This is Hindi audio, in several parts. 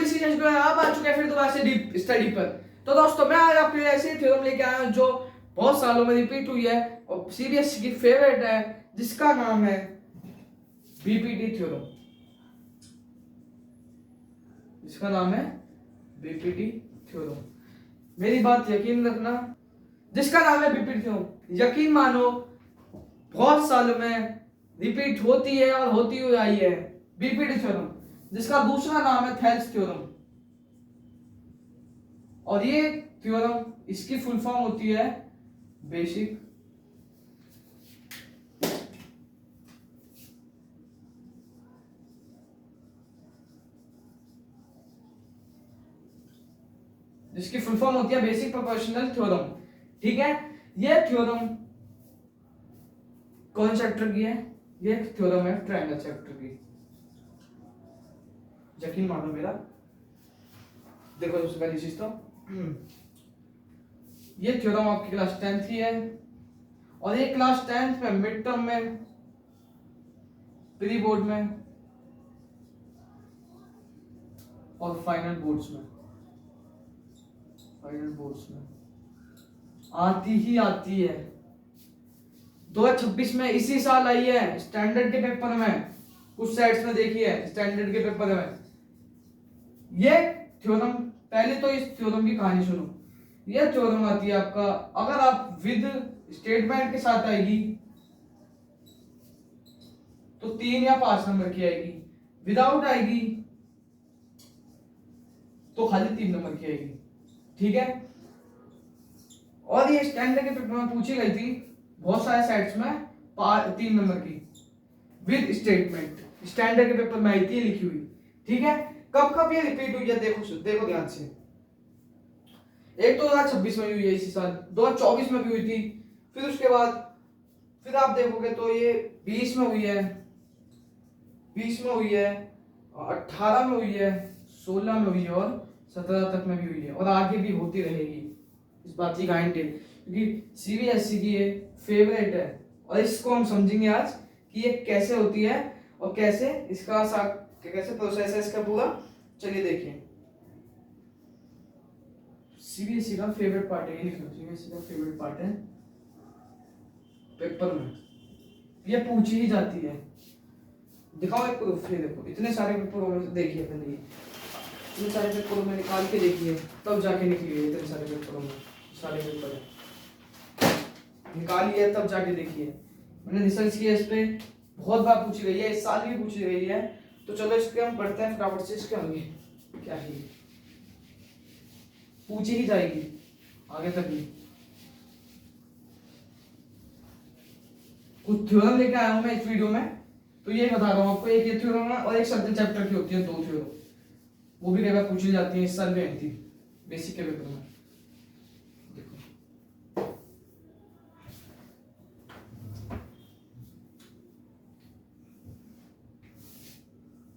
डिसीजन को अब आ चुके हैं फिर दोबारा से डीप स्टडी पर। तो दोस्तों मैं आज आपके लिए ऐसी थ्योरम लेके आया हूं जो बहुत सालों में रिपीट हुई है और सीबीएसई की फेवरेट है, जिसका नाम है बीपीटी थ्योरम। इसका नाम है बीपीटी थ्योरम। मेरी बात यकीन रखना, जिसका नाम है बीपीटी थ्योरम, यकीन मानो बहुत सालों में रिपीट होती है और होती हुई आई है बीपीटी थ्योरम, जिसका दूसरा नाम है थेल्स थ्योरम। और ये थ्योरम, इसकी फुल फॉर्म होती है बेसिक जिसकी फुल फॉर्म होती है बेसिक प्रोपोर्शनल थ्योरम। ठीक है, ये थ्योरम कौन चैप्टर की है? ये थ्योरम है ट्रायंगल चैप्टर की। यकीन मानो मेरा। देखो सबसे पहली चीज तो ये थ्योरम आपकी क्लास 10th की है और ये क्लास 10th में मिड टर्म में, प्री बोर्ड में और फाइनल बोर्ड्स में आती ही आती है। 2026 में इसी साल आई है स्टैंडर्ड के पेपर में, कुछ सेट्स में देखी है स्टैंडर्ड के पेपर में ये थ्योरम। पहले तो इस थ्योरम की कहानी सुनो। ये थ्योरम आती है आपका, अगर आप विद स्टेटमेंट के साथ आएगी तो 3 या 5 नंबर की आएगी, विदाउट आएगी तो खाली 3 नंबर की आएगी। ठीक है, और ये स्टैंडर्ड के पेपर में पूछी गई थी बहुत सारे सेट्स में 3 नंबर की विद स्टेटमेंट, स्टैंडर्ड के पेपर में आई थी लिखी हुई। ठीक है, कब कब ये रिपीट हुई है देखो ध्यान से। एक तो 2026 में हुई है इसी साल, 2024 में भी हुई थी, फिर उसके बाद फिर आप देखोगे तो ये 20 में हुई है, 20 में हुई है, 18 में हुई है, 16 में हुई है और 17 तक में भी हुई है और आगे भी होती रहेगी। इस बात की गारंटी है क्योंकि सीबीएसई की ये फेवरेट है और इसको हम समझेंगे आज कि ये कैसे होती है और कैसे इसका कैसे प्रोसेस है इसका पूरा। चलिए देखिए, सीबीएसई का फेवरेट पार्ट है, ये लिख लो, सीबीएसई का फेवरेट पार्ट है पेपर में, ये पूछी ही जाती है। दिखाओ एक प्रूफ, ये देखो इतने सारे पेपरों में देखिए, पहले इतने सारे पेपरों में निकाल के देखिए तब जाके निकली है। इतने सारे पेपरों में सारे पेपर निकालिए तब जाके देखिए। मैंने रिसर्च किया इस पे, बहुत बार पूछी गई है, इस साल भी पूछी गई है। तो चलो इसके हम पढ़ते हैं फटाफट से, इसके होंगे क्या है, पूछी ही जाएगी आगे तक भी। कुछ थ्योरम लेके आया हूं मैं इस वीडियो में, तो ये बता रहा हूं आपको, एक ये थ्योरम है और एक सब्जेक्ट चैप्टर की होती है 2 थ्योरम, वो भी कई बार पूछी जाती है, इस साल भी आई थी बेसिक के पेपर में। देखो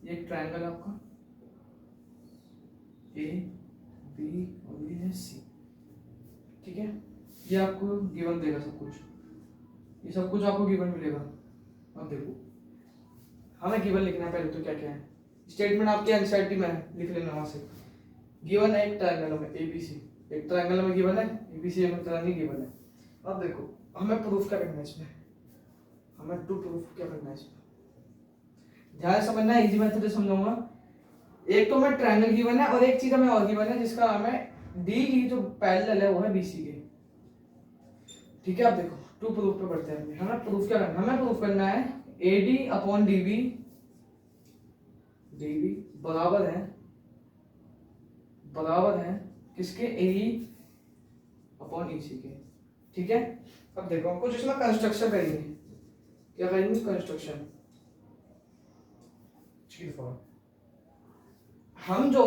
ये एक ट्रायंगल है आपका ए बी और ये है सी। ठीक है, ये आपको गिवन देगा सब कुछ, ये सब कुछ आपको गिवन मिलेगा। अब देखो हमें गिवन लिखना है पहले तो क्या क्या है, स्टेटमेंट आपके एनसीईआरटी में है, लिख लेना वहां से। गिवन है एक ट्रायंगल में एबीसी, एक ट्रायंगल में गिवन है एबीसी, एक ट्रायंगल गिवन है। अब देखो हमें प्रूफ क्या करना है इसमें, हमें टू प्रूफ क्या करना है इसमें, ध्यान समझना है, इजी मेथड से समझाऊंगा। एक तो मैं ट्रायंगल गिवन है और एक चीज हमें और गिवन है जिसका नाम है डी की जो पैरेलल है वो है बीसी के। ठीक है, अब देखो टू प्रूफ पे बढ़ते हैं। हमें प्रूफ क्या करना है, हमें प्रूफ करना है एडी अपॉन डीबी, डीबी बराबर है किसके, एई अपॉन ईसी के। ठीक है, अब देखो कुछ इसमें कंस्ट्रक्शन करेंगे, क्या करेंगे, कंस्ट्रक्शन। हम जो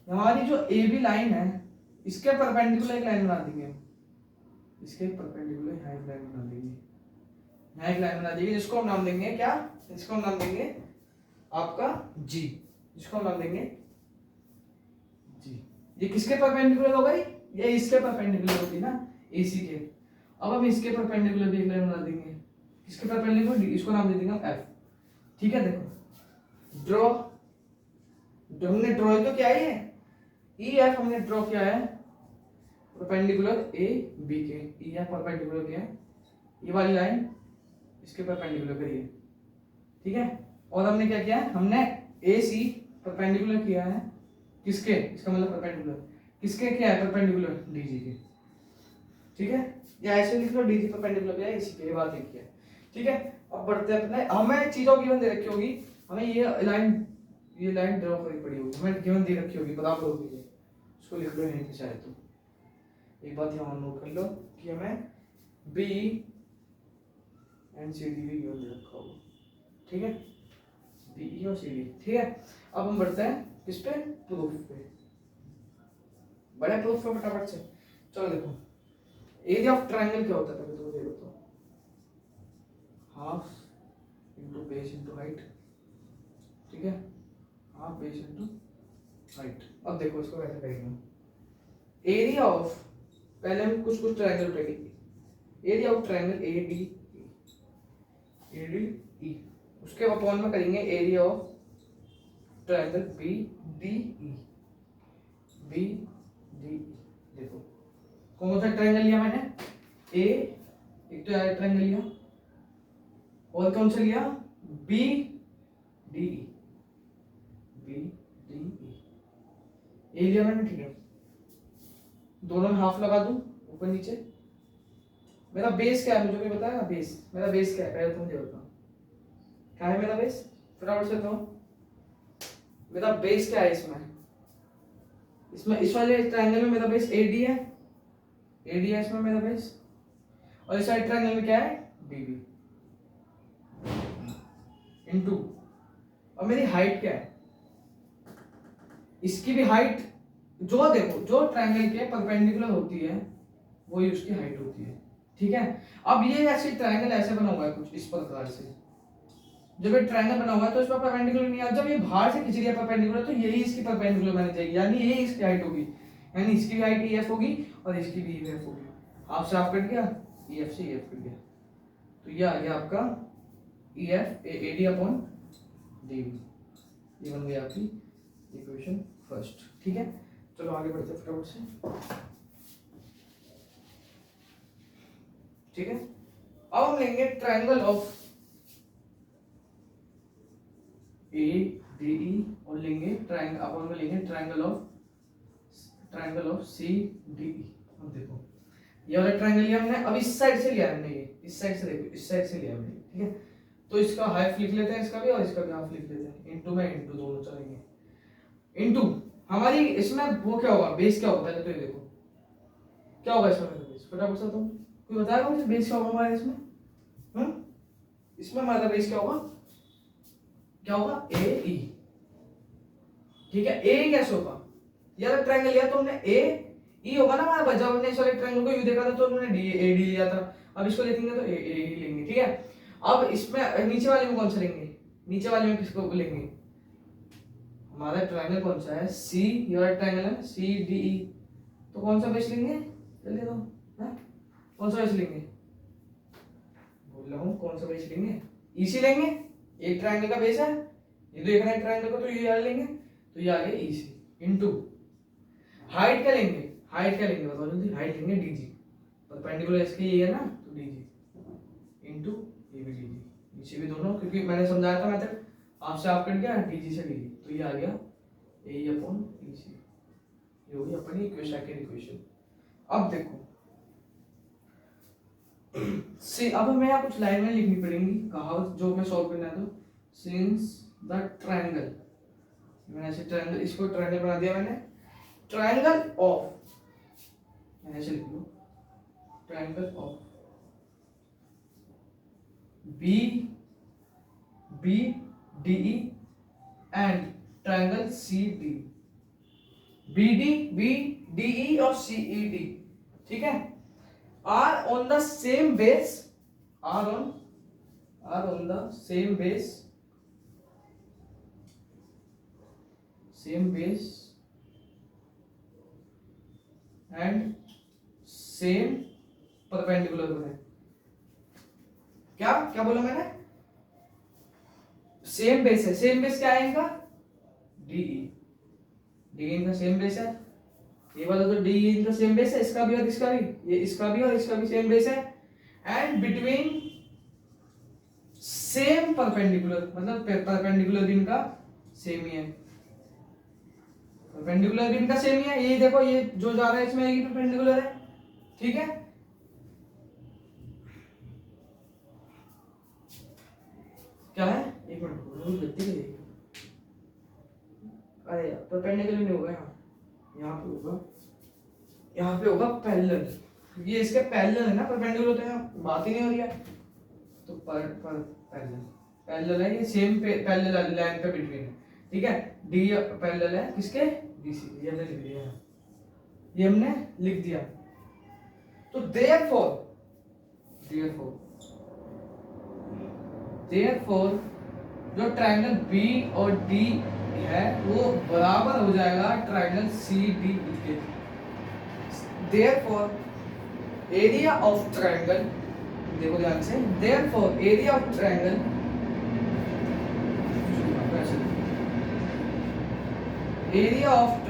हमारी जो ए बी लाइन है इसके परपेंडिकुलर एक लाइन बना देंगे, इसके परपेंडिकुलर एक लाइन बना देंगे, एक लाइन बना देंगे जिसको हम नाम देंगे क्या, इसको हम नाम देंगे आपका जी, जिसको हम नाम देंगे जी। ये किसके परपेंडिकुलर हो गई, ये इसके परपेंडिकुलर होगी ना, एसी के। अब हम इसके परपेंडिकुलर भी एक लाइन बना देंगे, किसके परपेंडिकुलर, इसको नाम दे देंगे हम एफ। ठीक है, देखो जो हमने ड्रॉ तो क्या है, ई एफ हमने ड्रॉ किया है परपेंडिकुलर ए बी के। ई एफ परपेंडिकुलर क्या है, ये वाली लाइन इसके परपेंडिकुलर करिए, ठीक है। और हमने क्या किया, हमने ए सी परपेंडिकुलर किया है किसके, इसका मतलब परपेंडिकुलर किसके क्या है, परपेंडिकुलर डीजी के, ठीक है। या ऐसे लिख लो डीजी परपेंडिकुलर क्या है इसी के, ये बात लिखी है, ठीक है। अब बढ़ते हैं अपने, हमें चीजों गिवन दे रखी होगी, हमें ये लाइन ड्रॉ करनी पड़ी होगी, हमें गिवन दे रखी होगी, बता दो मुझे, उसको लिख लो यहीं पे चाहे तो। एक बात यहाँ नोट कर लो कि हमें बी एंड सी डी भी गिवन दे रखा होगा, ठीक है, बी ई और सी डी, ठीक है। अब हम बढ़ते हैं किस पे, प्रूफ पे। बड़े प्रूफ पे फटाफट से, चलो देखो एरिया ऑफ ट्रायंगल क्या होता है, पहले तो देखो तो half into base into height, ठीक है, हाफ बेस इनटू हाइट। अब देखो इसको कैसे करेंगे, एरिया ऑफ, पहले हम कुछ ट्रायंगल उठाएंगे, area of triangle A D E, उसके अपॉन में करेंगे area of triangle B D E, B D E. देखो कौन सा ट्रायंगल लिया मैंने, ए, एक तो ट्रायंगल लिया, और कौन सा लिया, B D E, B D E, A लिया मैंने, ठीक है। दोनों में हाफ लगा दूं ऊपर नीचे। मेरा बेस क्या है, मुझे कोई बताएगा बेस, मेरा बेस क्या है, पहले तो मुझे बताओ क्या है मेरा बेस, फटाफट से बताओ मेरा बेस क्या है इसमें इस वाले ट्रायंगल में मेरा बेस एडी है, एडी है इसमें मेरा बेस, और इस वाले ट्रायंगल में क्या है, बीबी इनटू, और मेरी हाइट क्या है, इसकी भी हाइट, जो देखो जो ट्रायंगल के परपेंडिकुलर होती है वही उसकी हाइट होती है, ठीक है। अब ये ऐसे ट्रायंगल ऐसे बना हुआ है कुछ इस प्रकार से, जब ये ट्रायंगल बना हुआ है तो इसमें परपेंडिकुलर नहीं है, जब ये बाहर से खींच रही है परपेंडिकुलर तो यही इसकी परपेंडिकुलर मानी जाएगी, यानी ये इसकी हाइट होगी, यानी इसकी भी हाइट ईएफ होगी और इसकी भी ईएफ होगी। हाफ से हाफ कट गया, ईएफ से ईएफ कट गया, तो ये आ गया आपका ईएफ एडी अपॉन डीबी, ये बन गया आपकी इक्वेशन फर्स्ट, ठीक है। चलो आगे बढ़ते हैं फटाफट से, ठीक है। अब हम लेंगे triangle of A D E और लेंगे ट्रायंगल, अपन में लेंगे triangle of C D E. अब देखो ये वाला ट्रायंगल लिया हमने, अब इस साइड से लिया हमने, ये इस साइड से, देखो इस साइड से लिया हमने, ठीक है। तो इसका हाफ लिख लेते हैं, इसका भी और इसका भी हाफ लिख लेते हैं, इनटू में इनटू दोनों चलेंगे, इनटू हमारी इसमें वो क्या होगा, बेस क्या होता है, तो ये देखो क्या होगा इसमें बेस, फटाफट से तुम कोई बताएगा मुझे बेस क्या होगा हमारे इसमें, इसमें हमारा बेस क्या होगा, क्या होगा, ए ई, ठीक है। ए कैसे होगा, यार ट्रायंगल लिया तो हमने ए ई होगा ना हमारा, जब हमने इस वाले ट्रायंगल को यू देखा था तो हमने डी ए डी लिया था, अब इसको लिखेंगे तो ए ई लेंगे, ठीक है। अब इसमें नीचे वाले में कौन सा लेंगे, नीचे वाले में किसको लेंगे, हमारा ट्रायंगल कौन सा है, सी, ये वाला ट्रायंगल है सी डी ई, तो कौन सा बेस लेंगे, जल्दी दो, कौन सा बेस लेंगे, बोल रहा हूँ कौन सा बेस लेंगे, इसी लेंगे, एक ट्रायंगल का बेस है, ये तो एक है ट्रायंगल को, तो ये यार लेंगे, तो ये आ गया इसी इनटू हाइट क्या लेंगे, हाइट क्या लेंगे बताओ जल्दी, हाइट लेंगे डीजी, परपेंडिकुलर इसके ये है ना, तो डीजी इनटू ये भी डीजी, नीचे भी दोनों, क्योंकि मैंने समझाया था मेथड, आपसे आप कट गया डीजी से डीजी, तो ये आ गया ए अपॉन ईसी, ये होगी अपनी इक्वेशन, सेकंड इक्वेशन। अब देखो से अब हमें यहाँ कुछ लाइन में लिखनी पड़ेंगी कहावत जो हमें सॉल्व करना है, तो सिंस द ट्रायंगल, मैंने ऐसे ट्रायंगल, इसको ट्रायंगल बना दिया मैंने, ट्रायंगल ऑफ, मैंने ऐसे लिख लो triangle of B B D E and triangle C D, B D E और सी ई डी, ठीक है, are on the same base, are on the same base and same perpendicular बने, क्या क्या बोला मैंने, सेम बेस है, सेम बेस क्या है इनका, डीई, डी इनका सेम बेस है, ये वाला तो डी इनका सेम बेस है, इसका भी और इसका भी, ये इसका भी और इसका भी सेम बेस है, एंड बिटवीन सेम परपेंडिकुलर, मतलब परपेंडिकुलर भी इनका सेम ही है, परपेंडिकुलर भी इनका सेम ही है। ये देखो ये जो जा रहा है इसमें एक परपेंडिकुलर है, ठीक है। क्या है, एक मिनट गलती कर दी, अरे परपेंडिकुलर नहीं होगा, यहाँ पे होगा, यहाँ पे होगा पैरेलल, ये इसके पैरेलल है ना, परपेंडिकुलर तो यहाँ बात ही नहीं हो रही है, तो पैरेलल, पैरेलल है ये, सेम पैरेलल लाइन पे बिटवीन है, ठीक है। डी पैरेलल है किसके, बीसी, ये हमने लिख दिया, ये हमने लिख दिया। तो देयरफॉर जो ट्रायंगल बी और डी है वो बराबर हो जाएगा ट्रायंगल सी डी के। देयरफॉर एरिया ऑफ ट्रायंगल, देखो ध्यान से, therefore area of triangle, area of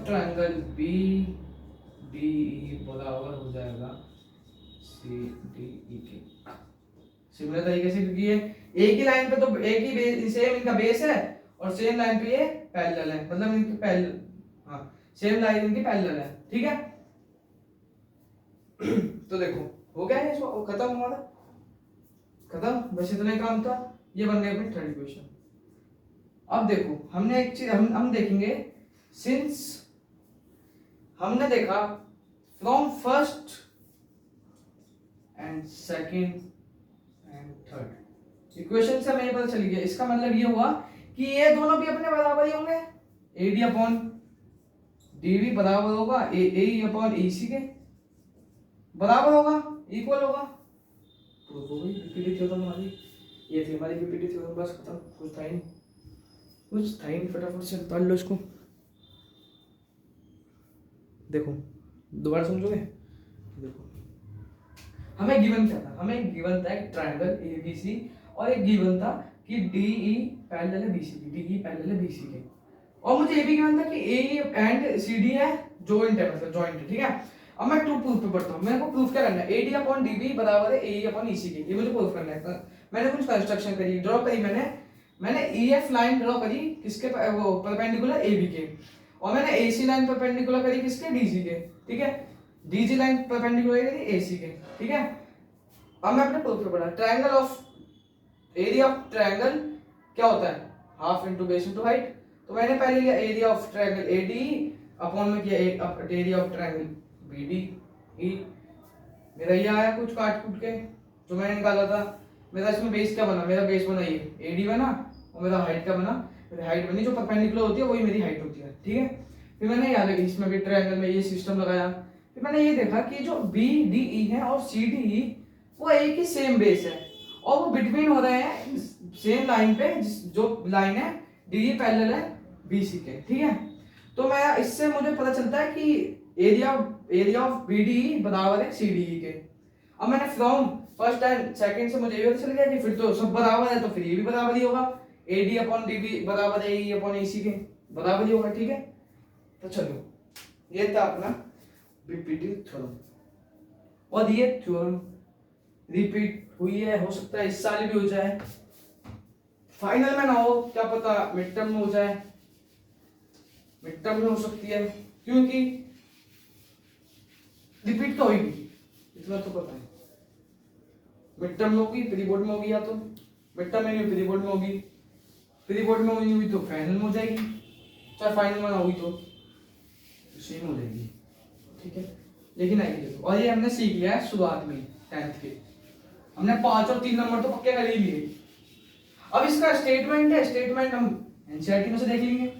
triangle B D E बराबर हो जाएगा सी डी ई के। सिमिलर तरीके से, क्योंकि ये एक ही लाइन पे तो एक ही बेस, सेम इनका बेस है और सेम लाइन पे ये पैरेलल है, मतलब इनके पैरेलल, हाँ सेम लाइन इनकी पैरेलल है, ठीक है। तो देखो हो गया है, खत्म हमारा, खत्म, बस इतना ही काम था। ये बन गया अपनी थर्ड क्वेश्चन। अब देखो हमने एक चीज हम देखेंगे, सिंस हमने देखा from first and second and third equation से हमें पता चल गया, इसका मतलब ये हुआ कि ये दोनों भी अपने बराबर ही होंगे, AD अपॉन DV बराबर होगा AE अपॉन AC के बराबर होगा, इक्वल होगा। तो हो गई पीपीटी थ्योरम हमारी, ये थी हमारी पीपीटी थ्योरम, बस खत्म, कुछ था ही नहीं, फटाफट से पढ़ लो इसको। देखो दोबारा समझोगे, देखो हमें गिवन क्या था, हमें गिवन था एक ट्रायंगल ABC और एक गिवन था कि DE पैरेलल है BC के, DE पैरेलल है BC के, और मुझे ये भी गिवन था कि AE एंड CD है जॉइंट है, मतलब जॉइंट है, ठीक है। अब मैं टू प्रूफ पे पढ़ता हूँ, मेरे को प्रूफ क्या करना है, AD अपॉन DB बराबर है AE अपॉन EC के, ये मुझे प्रूफ करना है। मैंने कुछ कंस्ट्रक्शन करी, ड्रॉ करी, मैंने EF लाइन ड्रॉ करी किसके, वो परपेंडिकुलर AB के, और मैंने AC लाइन परपेंडिकुलर करी किसके, DC के, ठीक है। DG लाइन परपेंडिकुलर करी AC के, ठीक है। अब मैं अपने प्रूफ पे पढ़ा, triangle of area of triangle क्या होता है, half into base into height. तो मैंने पहले लिया area of triangle ADE upon में किया एरिया ऑफ ट्रायंगल BDE, मेरा ये आया कुछ काट कूट के जो मैंने निकाला था। मेरा इसमें बेस क्या बना, मेरा बेस बना ये AD बना, और मेरा हाइट क्या बना, मेरी हाइट बनी जो परपेंडिकुलर होती है वही मेरी हाइट होती है, ठीक है। फिर मैंने याद है इसमें भी ट्रायंगल में ये सिस्टम लगाया, फिर मैंने ये देखा कि जो BDE है और CDE वो एक ही सेम बेस है और वो बिटवीन हो रहे हैं सेम लाइन पे, जो लाइन है DE पैरेलल है BC के, ठीक है। तो मैं इससे मुझे पता चलता है कि एरिया ऑफ BDE बराबर है CDE के। अब मैंने फ्रॉम फर्स्ट एंड सेकंड से मुझे ये पता चल गया कि फिर तो सब बराबर है, तो फिर ये भी बराबर ही होगा, AD अपॉन DB बराबर है AE अपॉन AC के, बराबर ही होगा, ठीक है। तो चलो ये था अपना पीपीटी थ्योरम, और ये थ्योरम रिपीट हुई है, हो सकता है इस साल भी हो जाए, फाइनल में ना हो, क्या पता मिड टर्म में हो जाए, मिड टर्म में हो सकती है, क्योंकि रिपीट तो होगी, इतना तो पता है। मिड टर्म में होगी, प्री बोर्ड में होगी, या तो मिड टर्म में नहीं प्री बोर्ड में होगी, प्री बोर्ड में हुई तो फाइनल में हो जाएगी, चाहे फाइनल में ना हुई तो सेम हो जाएगी, ठीक है। लेकिन आइए देखो, और ये हमने सीख लिया है शुरुआत में 10th के, हमने 5 और 3 नंबर तो पक्के कर ही लिए। अब इसका स्टेटमेंट है, स्टेटमेंट हम एनसीईआरटी में से देख लेंगे,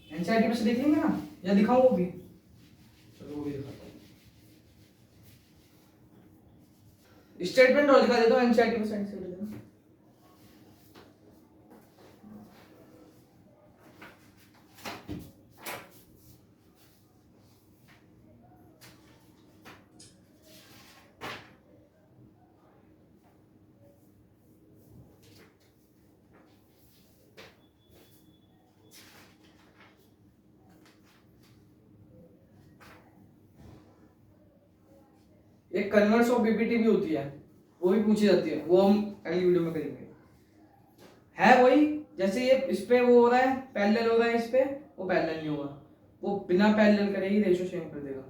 एनसीईआरटी में से देख लेंगे ना, या दिखाऊं वो भी, चलो वो भी दिखाता हूं। स्टेटमेंट और दिखा देता हूं एनसीईआरटी में से, एक कन्वर्स ऑफ बीपीटी भी होती है, वो भी पूछी जाती है, वो हम अगली वीडियो में करेंगे। है वही, जैसे ये इस पे वो हो रहा है, पैरेलल हो रहा है, इस पे वो पैरेलल नहीं होगा, वो बिना पैरेलल करे ही रेशो चेंज कर देगा।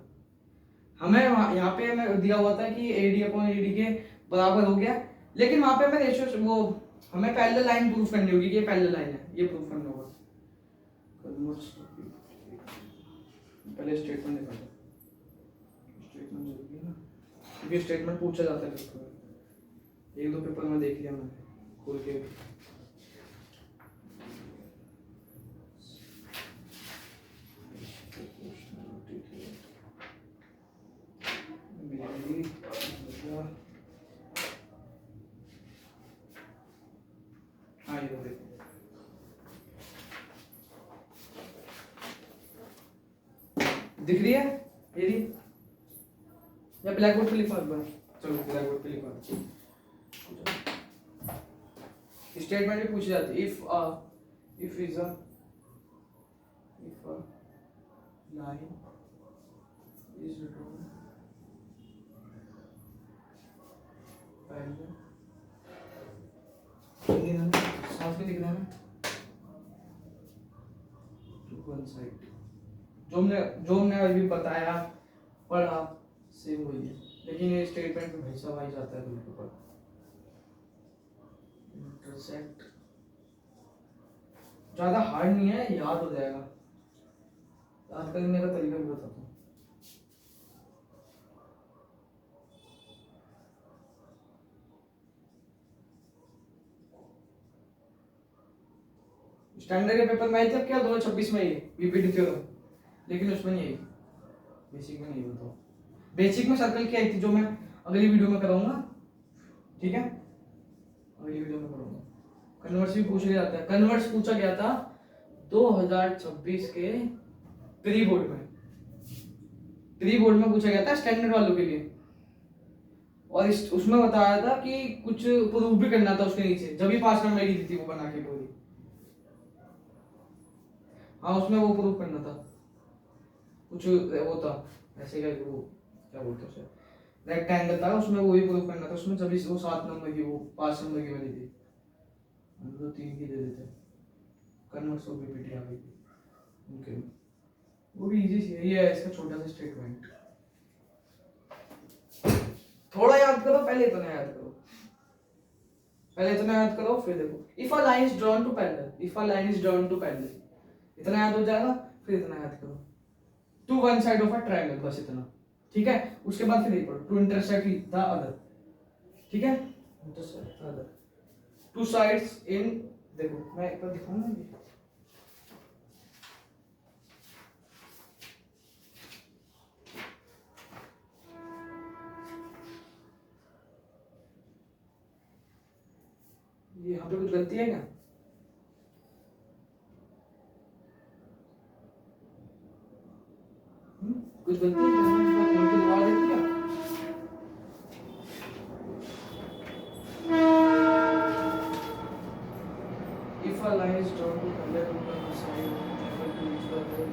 हमें यहाँ पे हमें दिया हुआ था कि AD अपॉन AD के बराबर हो गया, लेकिन वहां पे हमें रेशो वो हमें पैरेलल लाइन प्रूफ करनी होगी कि ये पैरेलल लाइन है, ये प्रूफ करना होगा। पहले स्टेटमेंट निकालो, स्टेटमेंट जरूरी है ना, क्योंकि स्टेटमेंट पूछा जाता है पेपर में, एक दो पेपर में देख लिया मैंने खोल के। हाँ ये देखो, दिख रही है ये रही, या ब्लैक बोर्ड पे लिखा एक बार, चलो ब्लैक बोर्ड पे लिखा। स्टेटमेंट भी पूछी जाती है, if is a line is drawn parallel, साथ में दिख रहा है ना, टू वन साइड, जो हमने अभी बताया पढ़ा सेम वही है, लेकिन ये स्टेटमेंट में भाई साहब आ जाता है बिल्कुल पर इंटरसेक्ट, ज्यादा हार्ड नहीं है, याद हो जाएगा, याद करने का तरीका भी बताता हूँ। स्टैंडर्ड के पेपर में आई थी, अब क्या 2026 में ही बीपीटी थ्योरम, लेकिन उसमें नहीं आई, बेसिक में नहीं बताओ, बेसिक में सर्कल की आई थी, जो मैं अगली वीडियो में कराऊंगा, ठीक है, अगली वीडियो में करूंगा। कन्वर्स भी पूछ लिया जाता है, कन्वर्स पूछा गया था 2026 के प्री बोर्ड में, प्री बोर्ड में पूछा गया था स्टैंडर्ड वालों के लिए, और उसमें बताया था कि कुछ प्रूफ भी करना था उसके नीचे, जब भी 5 नंबर की थी वो बना के पूरी, हाँ उसमें वो प्रूफ करना था, कुछ वो था ऐसे क्या, वो क्या बोलते हैं उसे, रेक्टेंगल था उसमें, वो भी प्रूफ करना था उसमें, जब वो 7 नंबर की, वो 5 नंबर की वाली थी, हम तो 3 की दे देते, कन्वर्स ऑफ बीपीटी आ गई थी, ओके वो भी इजी है, ये है इसका छोटा सा स्टेटमेंट, थोड़ा याद करो, पहले इतना याद करो, पहले इतना याद करो, फिर देखो, if a line is drawn to parallel, if a line is drawn to parallel, इतना याद हो जाएगा, फिर इतना याद करो, to one side of a triangle, बस इतना, ठीक है, उसके बाद फिर एक पढ़ो, टू इंटरसेक्ट द अदर, ठीक है, intersect other, two sides in, देखो मैं एक बार दिखाऊंगा ये यहाँ पे कुछ गलती है क्या, कुछ गलती है क्या, खोल के दोबारा देख लिया, if a line is drawn to parallel to one side equal to each other,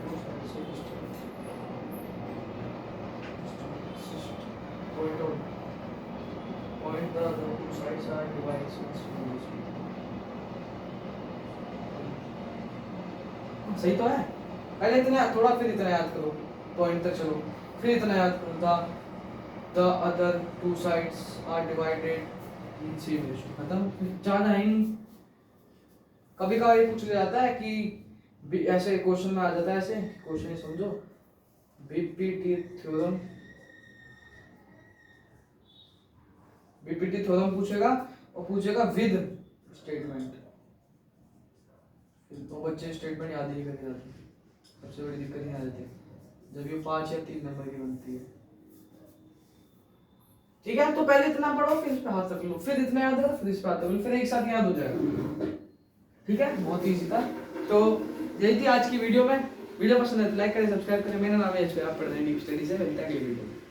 point the other two sides are divided equally. सही तो है, पहले इतना थोड़ा, फिर इतना याद करो, पॉइंट तक चलो, फिर इतना याद करो, the other two sides are divided in same ratio, खत्म, ज्यादा है नहीं। कभी कभी पूछ लिया जाता है कि ऐसे क्वेश्चन में आ जाता है, ऐसे क्वेश्चन समझो, बीपीटी थ्योरम, बीपीटी थ्योरम पूछेगा और पूछेगा विद स्टेटमेंट, तो बच्चे स्टेटमेंट याद नहीं करके जाते, सबसे बड़ी दिक्कत नहीं आ जाती जब ये 5 या 3 नंबर की बनती है, ठीक है, तो पहले इतना पढ़ो, फिर इस पे हाथ रख लो, फिर इतना याद करो, फिर इस पे हाथ रख लो, फिर एक साथ याद हो जाएगा, ठीक है, बहुत ईजी था। तो यही थी आज की वीडियो में, वीडियो पसंद है तो लाइक करें, सब्सक्राइब करें, मेरा नाम है एचपी, आप पढ़ रहे हैं डीप स्टडी से, मिलता है अगली वीडियो में।